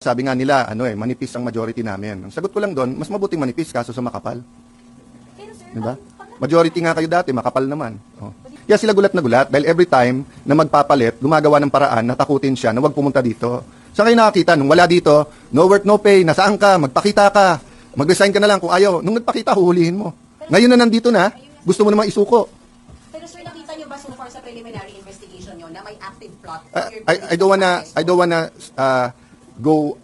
sabi nga nila, manipis ang majority namin. Ang sagot ko lang doon, mas mabuting manipis kaso sa makapal. Diba? Majority nga kayo dati, makapal naman. Oh. Kaya sila gulat na gulat dahil every time na magpapalit, gumagawa ng paraan, natakutin siya na huwag pumunta dito. Saan kayo nakakita? Nung wala dito, no work, no pay, nasaan ka, magpakita ka, mag-resign ka na lang kung ayaw. Nung nagpakita, huhulihin mo. Ngayon na nandito na, gusto mo namang isuko. Pero sir, nakita niyo ba so far sa preliminary investigation niyo na may active plot? I don't wanna go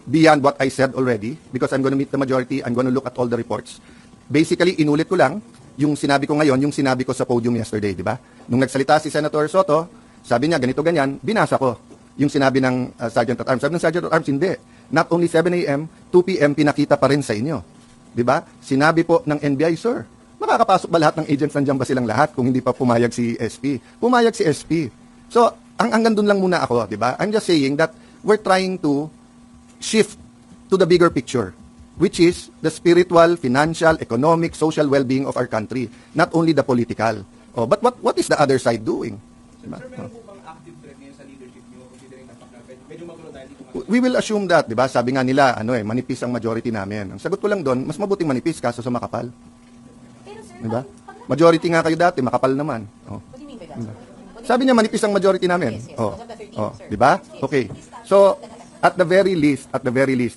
beyond what I said already because I'm going to meet the majority. I'm going to look at all the reports. Basically, inulit ko lang yung sinabi ko ngayon, yung sinabi ko sa podium yesterday, di ba? Nung nagsalita si Senator Soto, sabi niya ganito ganyan, binasa ko yung sinabi ng Sergeant at Arms. Sabi ng Sergeant at Arms, hindi. Not only 7 a.m., 2 p.m. pinakita pa rin sa inyo. Di ba? Sinabi po ng NBI, sir, makakapasok ba lahat ng agents, nandiyan ba silang lahat kung hindi pa pumayag si SP? Pumayag si SP. So, hanggang doon lang muna ako, di ba? I'm just saying that we're trying to shift to the bigger picture, which is the spiritual, financial, economic, social well-being of our country, not only the political. Oh, but what is the other side doing? Diba? Sir, meron po bang active threat ngayon sa leadership niyo considering na medyo magulo dahil dito? We will assume that, di ba? Sabi nga nila, manipis ang majority namin. Ang sagot ko lang doon, mas mabuting manipis kaso sa makapal. Pero sir, Di ba? Majority nga kayo dati, makapal naman. Oh. what do you mean by that? Sabi niya manipis ang majority namin. Yes, Oh. because of the 13, Oh, sir. di ba? Okay. So, at the very least,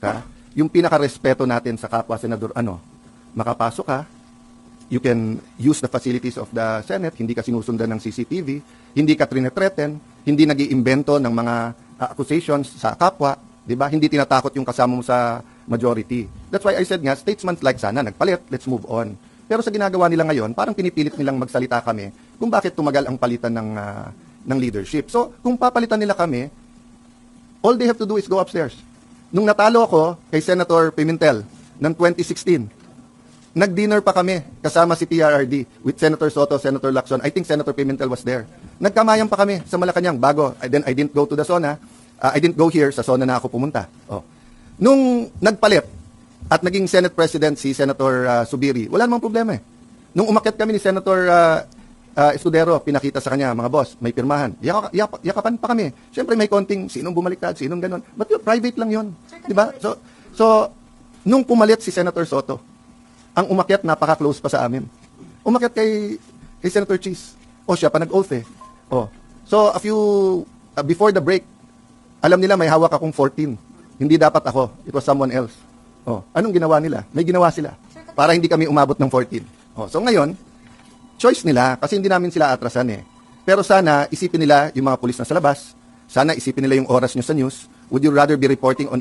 ha, yung pinaka-respeto natin sa kapwa senador, makapasok ka, you can use the facilities of the Senate, hindi ka sinusundan ng CCTV, hindi ka trinethreaten, hindi nag-iimbento ng mga accusations sa kapwa, di ba? Hindi tinatakot yung kasama mo sa majority. That's why I said nga, statesman-like sana, nagpalit, let's move on. Pero sa ginagawa nila ngayon, parang pinipilit nilang magsalita kami kung bakit tumagal ang palitan ng leadership. So, kung papalitan nila kami, all they have to do is go upstairs. Nung natalo ako kay Senator Pimentel ng 2016, nag-dinner pa kami kasama si PRRD with Senator Soto, Senator Lacson. I think Senator Pimentel was there. Nagkamayan pa kami sa Malacanang bago. Then I didn't go to the SONA. I didn't go here. Sa SONA na ako pumunta. Oh. Nung nagpalit at naging Senate President si Senator Subiri, wala namang problema eh. Nung umakyat kami ni Senator Escudero, pinakita sa kanya, mga boss, may pirmahan. Yakapan pa kami. Siyempre may konting sinong bumaliktad, sinong ganon. But yun, private lang yun. Diba? So, nung pumalit si Senator Soto, ang umakyat napaka-close pa sa amin. Umakyat kay Senator Cheese. O siya pa nag-oath eh. Oh. So, before the break, alam nila may hawak akong 14. Hindi dapat ako. It was someone else. Oh. Anong ginawa nila? May ginawa sila. Para hindi kami umabot ng 14. Oh. So, ngayon, choice nila kasi hindi namin sila atrasan eh. Pero sana isipin nila yung mga pulis na sa labas. Sana isipin nila yung oras nyo sa news. Would you rather be reporting on